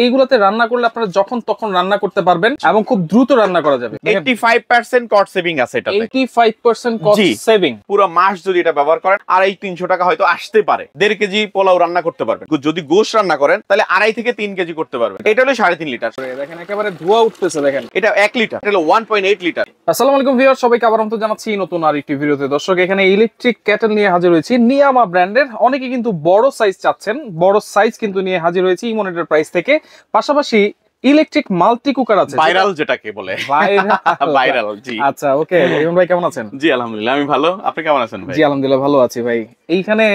এইগুলোতে রান্না করলে আপনারা যখন তখন রান্না করতে পারবেন এবং খুব দ্রুত রান্না করা যাবে। 85% কস্ট সেভিং আছে এটাতে। 85% কস্ট সেভিং। পুরো মাস যদি এটা ব্যবহার করেন 250-300 টাকা হয়তো আসতে পারে। 1.5 কেজি পোলাও রান্না করতে পারবেন। যদি গোশ রান্না করেন তাহলে 2.5 থেকে 3 কেজি করতে পারবেন। এটা হলো 3.5 লিটার। দেখেন একেবারে ধোঁয়া উঠতেছে। দেখেন এটা 1 লিটার, এটা হলো 1.8 লিটার। আসসালামু আলাইকুম ভিউয়ার, সবাইকে আবার আমন্ত্রণ জানাচ্ছি নতুন আরেকটি ভিডিওতে। দর্শক, এখানে ইলেকট্রিক কেটল নিয়ে হাজির হয়েছি নিয়ামা ব্র্যান্ডের। অনেকে কিন্তু বড় সাইজ চাচ্ছেন, বড় সাইজ কিন্তু নিয়ে হাজির হয়েছি ইমোনেটের প্রাইস থেকে। পাশাপাশি ইলেকট্রিক মাল্টি কুকার আছে, ভাইরাল যেটাকে বলে ভাইরাল। জি আচ্ছা, ওকে। ইমন ভাই কেমন আছেন? জি আলহামদুলিল্লাহ আমি ভালো, আপনি কেমন আছেন ভাই? জি আলহামদুলিল্লাহ ভালো আছি ভাই। এইখানে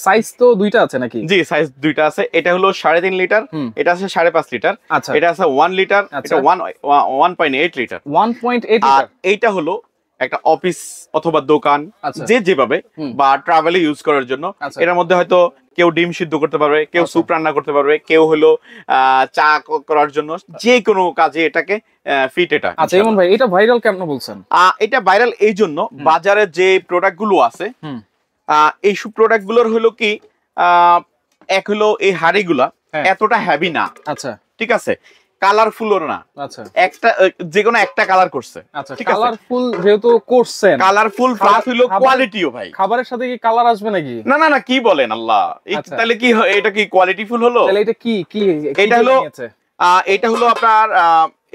সাইজ তো দুইটা আছে নাকি? জি সাইজ দুইটা আছে। এটা হলো 3.5 লিটার, এটা আছে 5.5 লিটার। আচ্ছা, এটা আছে 1 লিটার, এটা 1.8 লিটার। 1.8 আর লিটার। এইটা হলো একটা অফিস অথবা দোকান, যে যেভাবে বা ট্রাভেলে ইউজ করার জন্য। এটার মধ্যে হয়তো কেউ ডিম সিদ্ধ করতে পারবে, কেউ স্যুপ রান্না করতে পারবে, কেউ হলো চা করার জন্য, যে কোনো কাজে এটাকে ফিট। এটা আচ্ছা ইমন ভাই, এটা ভাইরাল কেন বলছেন? এটা ভাইরাল এই জন্য, বাজারে যে প্রোডাক্ট গুলো আছে এই সব প্রোডাক্ট গুলোর হলো কি এক হলো এই হাড়িগুলা এতটা হেভি না। আচ্ছা, ঠিক আছে, কালারফুলও না। আচ্ছা, একটা যেকোনো একটা কালার করছে। আচ্ছা, কালারফুল যেহেতু করছেন, কালারফুল প্লাস হলো কোয়ালিটিও ভাই। খাবারের সাথে কি কালার আসবে নাকি? না না না, কি বলেন আল্লাহ, তাহলে কি এটা কি কোয়ালিটিফুল হলো? তাহলে এটা কি কি এটা হলো আপনার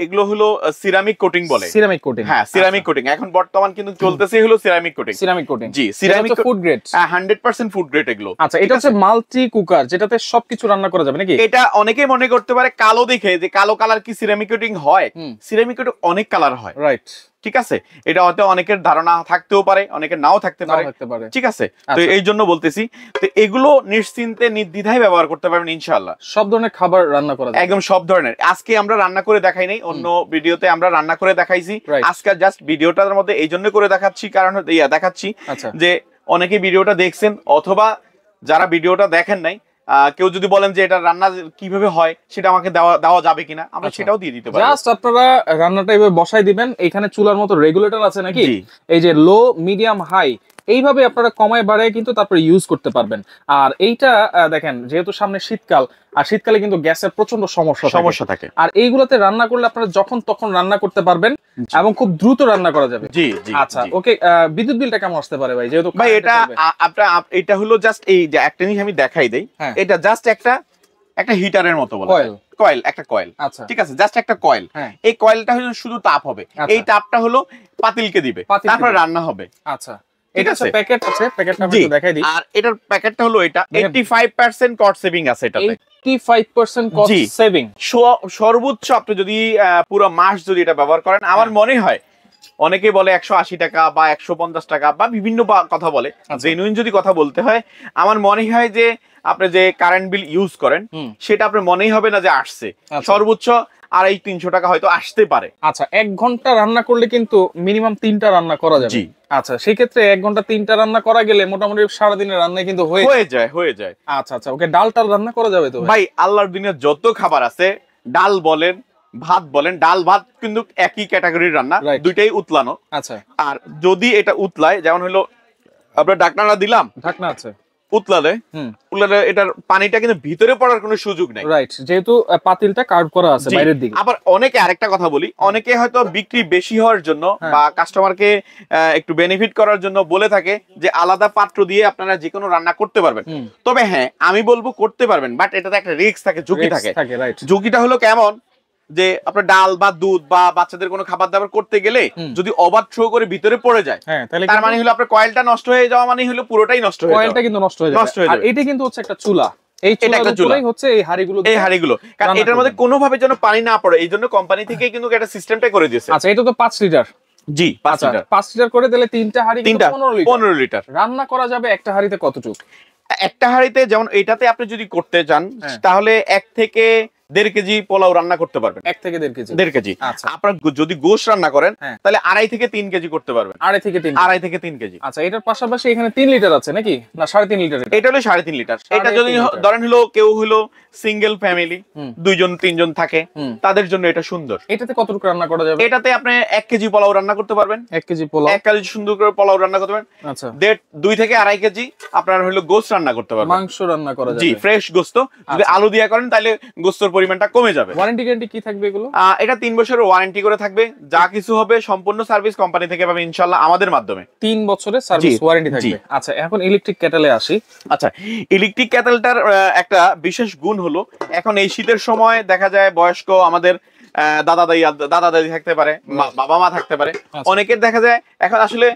এগুলো হলো সিরামিক কোটিং বলে। সিরামিক কোটিং, হ্যাঁ সিরামিক কোটিং। এখন বর্তমান কিন্তু চলতেছে হলো সিরামিক কোটিং। সিরামিক কোটিং, জি ceramic food grade, 100% food grade এগুলো। আচ্ছা, এটা হচ্ছে মাল্টি কুকার যেটাতে সবকিছু রান্না করা যাবে নাকি? এটা অনেকেই মনে করতে পারে কালো দেখে যে কালো কালার কি সিরামিক কোটিং হয়। সিরামিক কোটিং অনেক কালার হয়, রাইট? ঠিক আছে, এটা হয়তো অনেকের ধারণা থাকতেও পারে, অনেকের নাও থাকতে পারে। ঠিক আছে, তো এই জন্য বলতেছি, তো এগুলো নিশ্চিন্তে নির্দ্বিধায় ব্যবহার করতে পারবেন ইনশাআল্লাহ। সব ধরনের খাবার রান্না করা যায়, একদম সব ধরনের। আজকে আমরা রান্না করে দেখাই নাই, অন্য ভিডিওতে আমরা রান্না করে দেখাইছি। আজকে জাস্ট ভিডিওটার মধ্যে এই জন্য করে দেখাচ্ছি, কারণ দেখাচ্ছি যে অনেকে ভিডিওটা দেখছেন অথবা যারা ভিডিওটা দেখেন নাই, কেউ যদি বলেন যে এটা রান্না কিভাবে হয় সেটা আমাকে দেওয়া যাবে কিনা, আমরা সেটাও দিয়ে দিতে পারি। জাস্ট আপনারা রান্নাটা এইভাবে বসাই দিবেন। এখানে চুলার মতো রেগুলেটর আছে নাকি, এই যে লো মিডিয়াম হাই, এইভাবে আপনারা কমায় বাড়ায় কিন্তু তারপরে ইউজ করতে পারবেন। আর এইটা দেখেন, যেহেতু সামনে শীতকাল, আর শীতকালে কিন্তু গ্যাসের প্রচন্ড সমস্যা থাকে। আর এইগুলোতে রান্না করলে আপনারা যখন তখন রান্না করতে পারবেন এবং খুব দ্রুত রান্না করা যাবে। জি জি। আচ্ছা, ওকে। বিদ্যুৎ বিলটা কেমন আসতে পারে ভাই? যেহেতু ভাই এটা হলো জাস্ট এই যে একটা জিনিস আমি দেখাই দেই, এটা জাস্ট একটা হিটারের মতো বলে, কয়েল, একটা কয়েল। আচ্ছা, ঠিক আছে, জাস্ট একটা কয়েল। এই কয়েলটা হলো শুধু তাপ হবে, এই তাপটা হলো পাতিলকে দিবে, তারপর রান্না হবে। আচ্ছা, এটা আছে প্যাকেট আছে, প্যাকেটটা আমি দেখাই দিই। আর এটার প্যাকেটটা হলো এটা 85% কস্ট সেভিং আছে এটাতে। 85% কস্ট সেভিং। সর্বোচ্চ আপনি যদি পুরো মাস যদি এটা ব্যবহার করেন, আমার মনে হয় অনেকে বলে 180 টাকা বা 150 টাকা বা বিভিন্ন কথা বলে, জেনুইন যদি কথা বলতে হয় আমার মনে হয় যে আপনি যে কারেন্ট বিল ইউজ করেন সেটা আপনার মনেই হবে না যে আসছে। সর্বোচ্চ 250-300 টাকা হয়তো আসতে পারে। আচ্ছা, 1 ঘন্টা রান্না করলে কিন্তু মিনিমাম 3টা রান্না করা যাবে। জি আচ্ছা, সেই ক্ষেত্রে 1 ঘন্টা 3টা রান্না করা গেলে মোটামুটি সারাদিনের রান্না কিন্তু হয়ে যায়। আচ্ছা আচ্ছা, ওকে। ডাল রান্না করা যাবে তো ভাই? আল্লাহর দুনিয়ার যত খাবার আছে, ডাল বলেন ভাত বলেন, ডাল ভাত কিন্তু একই ক্যাটাগরির রান্না, দুইটাই উতলানো। আচ্ছা, আর যদি এটা উতলায়, যেমন হলো আমরা ঢাকনা দিলাম, ঢাকনা আছে, উতলালে এটার পানিটা কিন্তু ভিতরে পড়ার কোনো সুযোগ নেই, রাইট? যেহেতু পাতিলটা কার্ভ করা আছে বাইরের দিকে। আবার অনেকে আরেকটা কথা বলি, অনেকে হয়তো বিক্রি বেশি হওয়ার জন্য বা কাস্টমারকে একটু বেনিফিট করার জন্য বলে থাকে যে আলাদা পাত্র দিয়ে আপনারা যে কোনো রান্না করতে পারবেন। তবে হ্যাঁ, আমি বলবো করতে পারবেন, বাট এটাতে একটা রিস্ক থাকে, ঝুঁকি থাকে। ঝুঁকিটা হলো কেমন, যে আপনার ডাল বা দুধ বা বাচ্চাদের কোনো খাবার দাবার করতে গেলে যদি ওভার থ্রো করে ভিতরে পড়ে যায়, তার মানে হলো আপনার কয়েলটা নষ্ট হয়ে যাওয়া, মানে হলো পুরোটাই নষ্ট হয়ে যাওয়া। কয়েলটা কিন্তু নষ্ট হয়ে যাবে। আর এটা কিন্তু হচ্ছে একটা চুলা, এই চুলাটাই হচ্ছে এই হাড়িগুলো, কারণ এটার মধ্যে কোনোভাবে যেন পানি না পড়ে, এই জন্য কোম্পানি থেকে কিন্তু একটা সিস্টেমটা করে দিয়েছে। আচ্ছা, এটা তো 5 লিটার। জি 5 লিটার। 5 লিটার করে দিলে 3টা হাড়ি 15 লিটার রান্না করা যাবে। একটা হাড়িতে কতটুকু? একটা হাড়িতে যেমন এটাতে আপনি যদি করতে চান তাহলে 1 থেকে 1.5 কেজি পোলাও রান্না করতে পারবেন। 1 থেকে 1.5 কেজি। আচ্ছা, আপনার যদি গোশ রান্না করেন তাহলে 2.5 থেকে 3 কেজি করতে পারবেন। 2.5 থেকে 3 কেজি। আচ্ছা, এটার পাশাপাশি এখানে 3 লিটার আছে নাকি? না 3.5 লিটার। এটা হলো 3.5 লিটার। এটা যদি ধরেন হলো কেউ হলো সিঙ্গেল ফ্যামিলি, 2-3 জন থাকে, তাদের জন্য এটা সুন্দর। এটাতে কতটুকু রান্না করা যাবে? এটাতে আপনি 1 কেজি পোলাও রান্না করতে পারবেন। 1 কেজি পোলাও, 1 কেজি সুন্দর করে পোলাও রান্না করতে পারবেন। আচ্ছা, 2 থেকে 2.5 কেজি আপনার হলো গোশত রান্না করতে পারবেন। মাংস রান্না করা যাবে। জি, ফ্রেশ গোশত। যদি আলু দিয়া করেন তাহলে গোশতের পরিমাণটা কমে যাবে। ওয়ারেন্টি গ্যারান্টি কি থাকবে এগুলো? এটা 3 বছরের ওয়ারেন্টি করে থাকবে, যা কিছু হবে সম্পূর্ণ সার্ভিস কোম্পানি থেকে পাবে ইনশাআল্লাহ আমাদের মাধ্যমে। 3 বছরের সার্ভিস ওয়ারেন্টি থাকবে। আচ্ছা, এখন ইলেকট্রিক কেটেলে আসি। আচ্ছা, ইলেকট্রিক কেটেলটার একটা বিশেষ গুণ হলো, এখন এই শীতের সময় দেখা যায় বয়স্ক আমাদের দাদা দাদি থাকতে পারে, বাবা মা থাকতে পারে, অনেকের দেখা যায় এখন আসলে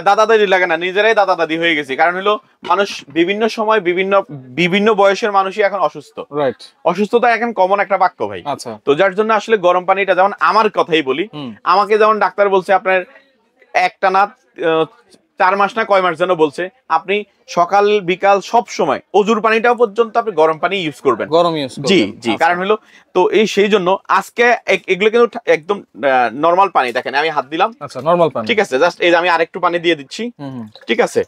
দাদা দাদি লাগে না, নিজেরাই দাদা দাদি হয়ে গেছে। কারণ হলো মানুষ বিভিন্ন সময় বিভিন্ন বয়সের মানুষই এখন অসুস্থ। অসুস্থতা এখন কমন একটা বাক্য ভাই। আচ্ছা, তো যার জন্য আসলে গরম পানিটা, যেমন আমার কথাই বলি, আমাকে যেমন ডাক্তার বলছে আপনার একটানা 4 মাস না কয় মাস যেন বলছে, আপনি সকাল বিকাল সব সময় অজুর পানিটাও পর্যন্ত আপনি গরম পানি ইউজ করবেন, গরম ইউজ করবেন। জি জি। কারণ হলো তো সেই জন্য আজকে এগুলো কিন্তু একদম নরমাল পানি, দেখেন আমি হাত দিলাম, আচ্ছা নরমাল পানি, ঠিক আছে, জাস্ট এই যে আমি আরেকটু পানি দিয়ে দিচ্ছি, ঠিক আছে।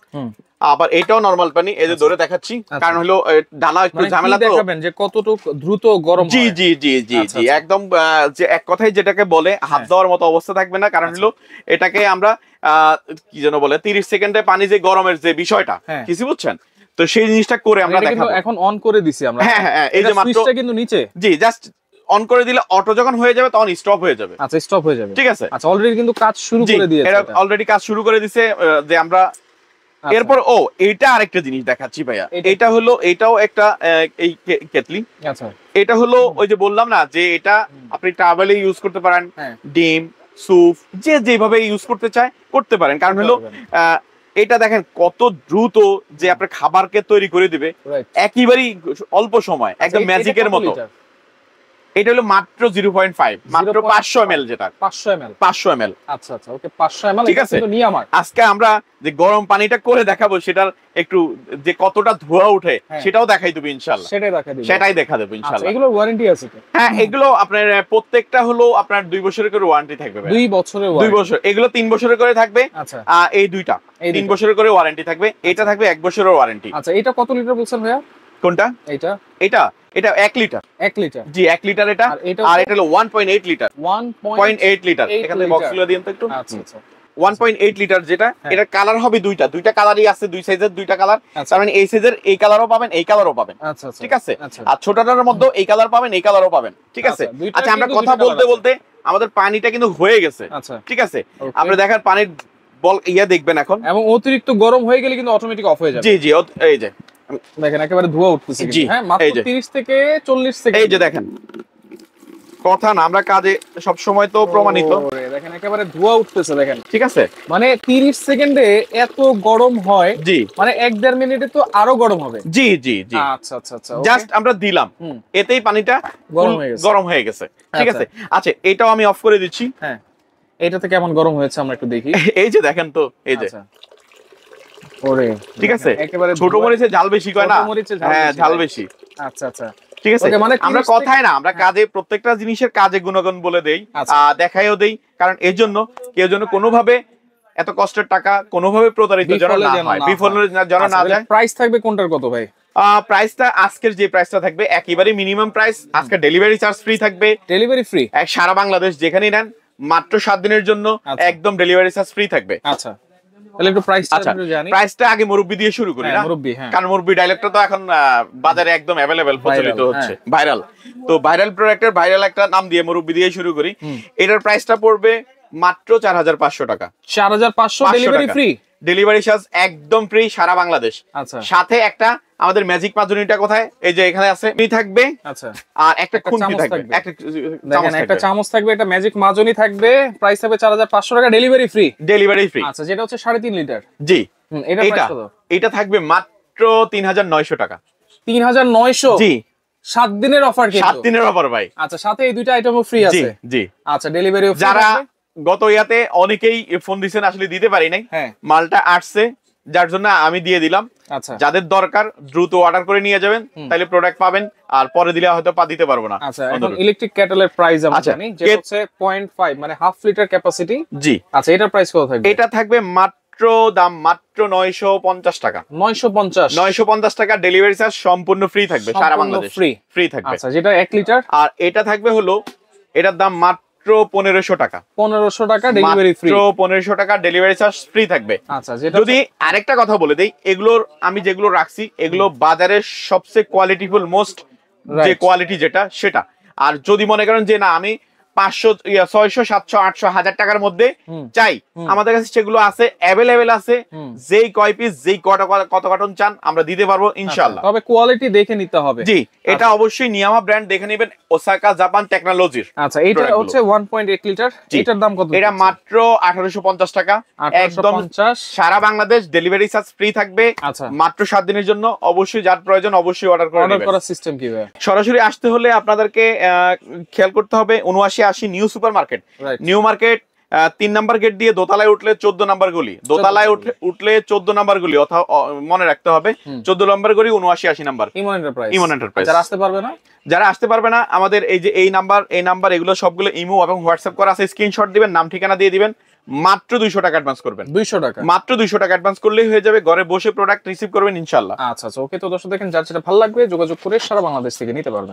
আবার এটাও নরমাল পানি, এই যে ধরে দেখাচ্ছি, কারণ হলো ডালা একটু ঝামেলা, তো দেখাবেন যে কতটুকু দ্রুত গরম হয়। জি জি জি জি জি, একদম যে এক কথায় যেটাকে বলে হাত দেওয়ার মতো অবস্থা থাকবে না। কারণ হলো এটাকে আমরা কি যেন বলে 30 সেকেন্ডে পানি যে গরমের যে বিষয়টা, কিছু বুঝছেন তো, সেই জিনিসটা করে আমরা দেখাবো। এখন অন করে দিছি আমরা। হ্যাঁ হ্যাঁ, এই যে মাত্র সুইচটা কিন্তু নিচে, জি, জাস্ট অন করে দিলে অটো যখন হয়ে যাবে তখন স্টপ হয়ে যাবে। আচ্ছা, স্টপ হয়ে যাবে, ঠিক আছে। আচ্ছা, অলরেডি কিন্তু কাজ শুরু করে দিয়েছে, এটা অলরেডি কাজ শুরু করে দিয়েছে যে আমরা এরপর এইটা আরেকটা জিনিস দেখাচ্ছি ভাইয়া। এটা হলো, এটাও একটা এই কেটলি। আচ্ছা, এটা হলো ওই যে বললাম না যে এটা আপনি ট্রাভেলে ইউজ করতে পারেন, ডিম স্যুপ যে যেভাবে ইউজ করতে চায় করতে পারেন। কারণ হলো এটা দেখেন কত দ্রুত যে আপনার খাবারকে তৈরি করে দিবে একেবারেই অল্প সময়, একদম ম্যাজিকের মতো। এটা হলো মাত্র 0.5, মাত্র 500 ml, যেটা 500 ml। আচ্ছা আচ্ছা, ওকে, 500 ml। ঠিক আছে, নিয়ে আমার আজকে আমরা যে গরম পানিটা করে দেখাবো, সেটার একটু যে কতটা ধোঁয়া উঠে সেটাও দেখাই দেব ইনশাআল্লাহ। সেটাই দেখা দেব ইনশাআল্লাহ। এগুলোর ওয়ারেন্টি আছে তো? হ্যাঁ, এগুলো আপনার প্রত্যেকটা হলো আপনার 2 বছরের করে ওয়ারেন্টি থাকবে। 2 বছরের? 2 বছর। এগুলো 3 বছরের করে থাকবে। আচ্ছা, এই দুইটা 3 বছরের করে ওয়ারেন্টি থাকবে। এটা থাকবে 1 বছরের ওয়ারেন্টি। আচ্ছা, এটা কত লিটার বলছেন ভাইয়া? কোনটা? এটা 1 লিটার। 1 লিটার? জি, 1 লিটার এটা। আর এটা হলো 1.8 লিটার। 1.8 লিটার। এখানে বক্সগুলো দিন তো একটু। আচ্ছা আচ্ছা, 1.8 লিটার যেটা, এটার কালার হবে দুইটা কালারই আছে, 2 সাইজের 2টা কালার। তার মানে এই সাইজের এই কালারও পাবেন, এই কালারও পাবেন। আচ্ছা, ঠিক আছে। আর ছোটটার মধ্যে এই কালার পাবেন, এই কালারও পাবেন। ঠিক আছে। আচ্ছা, আমরা কথা বলতে বলতে আমাদের পানিটা কিন্তু হয়ে গেছে। ঠিক আছে, আপনি দেখেন পানির বল দেখবেন এখন, এবং অতিরিক্ত গরম হয়ে গেলে কিন্তু অটোমেটিক অফ হয়ে যাবে। জি জি, এই যে দেখেন একেবারে ধোঁয়া উঠতেছে। হ্যাঁ, মাত্র 30 থেকে 40 সেকেন্ড। এই যে দেখেন, কথা না, আমরা কাজে সব সময় তো প্রমাণিত। দেখেন একেবারে ধোঁয়া উঠতেছে, দেখেন। ঠিক আছে, মানে 30 সেকেন্ডে এত গরম হয়। জি, মানে 1-1.5 মিনিটে তো আরো গরম হবে। জি জি জি। আচ্ছা আচ্ছা আচ্ছা, জাস্ট আমরা দিলাম, এতেই পানিটা গরম হয়ে গেছে। ঠিক আছে। আচ্ছা, এটাও আমি অফ করে দিচ্ছি। হ্যাঁ, এটাতে কেমন গরম হয়েছে আমরা একটু দেখি। এই যে দেখেন তো, এই যে ওরে, ঠিক আছে, একেবারে ছোট মরিচে ঝাল বেশি কয় না? হ্যাঁ, ঝাল বেশি। আচ্ছা আচ্ছা, ঠিক আছে। মানে আমরা কথায় না, আমরা কাজে, প্রত্যেকটা জিনিসের কাজে গুণগান বলে দেই, দেখাইও দেই। কারণ এর জন্য কেউ যেন কোনোভাবে এত কষ্টের টাকা কোনোভাবে প্রতারিত যেন না হয়, বিফল যেন না যায়। প্রাইস থাকবে কোনটার কত ভাই? প্রাইসটা আজকের যে প্রাইসটা থাকবে একেবারে মিনিমাম প্রাইস। আজকে ডেলিভারি চার্জ ফ্রি থাকবে, ডেলিভারি ফ্রি সারা বাংলাদেশ যেখানেই নেন, মাত্র 7 দিনের জন্য একদম ডেলিভারি চার্জ ফ্রি থাকবে। আচ্ছা, তাহলে একটু প্রাইসটা আগে মুরব্বি দিয়ে শুরু করি না? কারণ মুরব্বি ডায়লগটা তো এখন বাজারে একদম अवेलेबल, প্রচলিত হচ্ছে, ভাইরাল। তো ভাইরাল প্রোডাক্টের ভাইরাল একটা নাম দিয়ে মুরব্বি দিয়ে শুরু করি। এটার প্রাইসটা পড়বে মাত্র 4500 টাকা। 4500 ডেলিভারি ফ্রি? ডেলিভারি চার্জ একদম ফ্রি সারা বাংলাদেশ। আচ্ছা, সাথে একটা আমাদের ম্যাজিক মাজনিটা কোথায়, এই যে এখানে আছে, মি থাকবে। আচ্ছা, আর একটা খুন্তি থাকবে, একটা চামচ থাকবে, একটা ম্যাজিক মাজনি থাকবে। প্রাইস হবে 4500 টাকা, ডেলিভারি ফ্রি। Delivery free. আচ্ছা, যেটা হচ্ছে 3.5 লিটার। জি, এটা থাকবে মাত্র 3900 টাকা। 3900? জি, 7 দিনের অফার। 7 দিনের অফার ভাই। আচ্ছা, সাথে এই দুইটা আইটেমও ফ্রি আছে। জি। আচ্ছা, ডেলিভারি ফ্রি। যারা গত ইয়াতে অনেকেই ফোন দিছেন, আসলে দিতে পারি নাই, মালটা আসছে যার জন্য আমি দিয়ে দিলাম। আচ্ছা, যাদের দরকার দ্রুত অর্ডার করে নিয়ে যাবেন, তাহলে প্রোডাক্ট পাবেন। আর পরে দিলে হয়তো দিতে পারবো না। আচ্ছা, এখন ইলেকট্রিক কেটলের প্রাইস আমরা জানি, যেটা হচ্ছে 0.5 মানে হাফ লিটার ক্যাপাসিটি। জি। আচ্ছা, এটার প্রাইস কত থাকবে? এটা থাকবে মাত্র 950 টাকা। 950 টাকা, ডেলিভারি চার্জ সম্পূর্ণ ফ্রি থাকবে, সারা বাংলাদেশ ফ্রি থাকবে। আচ্ছা, যেটা 1 লিটার। আর এটা থাকবে হলো, এটার দাম মাত্র 1500 টাকা। 1500 টাকা ডেলিভারি ফ্রি। 1500 টাকা ডেলিভারি চার্জ ফ্রি থাকবে। আচ্ছা, যদি আরেকটা কথা বলে দেই, এগুলোর আমি যেগুলো রাখছি, এগুলো বাজারের সবচেয়ে কোয়ালিটিফুল, মোস্ট যে কোয়ালিটি যেটা সেটা। আর যদি মনে করেন যে না আমি 500 600 700 800 1000 টাকার মধ্যে চাই, আমাদের কাছে সেগুলো আছে, অ্যাভেলেবেল আছে। যেই কয় পিস যেই কত কার্টন চান আমরা দিতে পারবো ইনশাআল্লাহ। তবে কোয়ালিটি দেখে নিতে হবে। জি, এটা অবশ্যই নিয়ামা ব্র্যান্ড দেখে নেবেন, ওসাকা জাপান টেকনোলজির। আচ্ছা, এটা হচ্ছে 1.8 লিটার, এটার দাম কত? এটা মাত্র 1850 টাকা, একদম 1850। সারা বাংলাদেশ ডেলিভারি চার্জ ফ্রি থাকবে। আচ্ছা, মাত্র 7 দিনের জন্য। অবশ্যই যার প্রয়োজন অবশ্যই অর্ডার করে নেবেন। অর্ডার করার সিস্টেম কিভাবে? সরাসরি আসতে হলে আপনাদেরকে খেয়াল করতে হবে 7980 new super market, new market 3 number gate দিয়ে দোতলায় উঠলে 14 নাম্বার গলি, দোতলায় উঠলে 14 নাম্বার গলি, অথবা মনে রাখতে হবে 14 নাম্বার গলি 7980 নাম্বার ইমন এন্টারপ্রাইজ। ইমন এন্টারপ্রাইজ। যারা আসতে পারবে না, আমাদের এই যে এই নাম্বার এগুলো সবগুলো ইমো এবং হোয়াটসঅ্যাপ করা আছে, স্ক্রিনশট দিবেন, নাম ঠিকানা দিয়ে দিবেন, মাত্র 200 টাকা অ্যাডভান্স করবেন। 200 টাকা, মাত্র 200 টাকা অ্যাডভান্স করলেই হয়ে যাবে, ঘরে বসে প্রোডাক্ট রিসিভ করবেন ইনশাআল্লাহ। আচ্ছা, ওকে। তো দর্শক দেখেন, যার যেটা ভালো লাগবে যোগাযোগ করে সারা বাংলাদেশ থেকে নিতে পারবেন।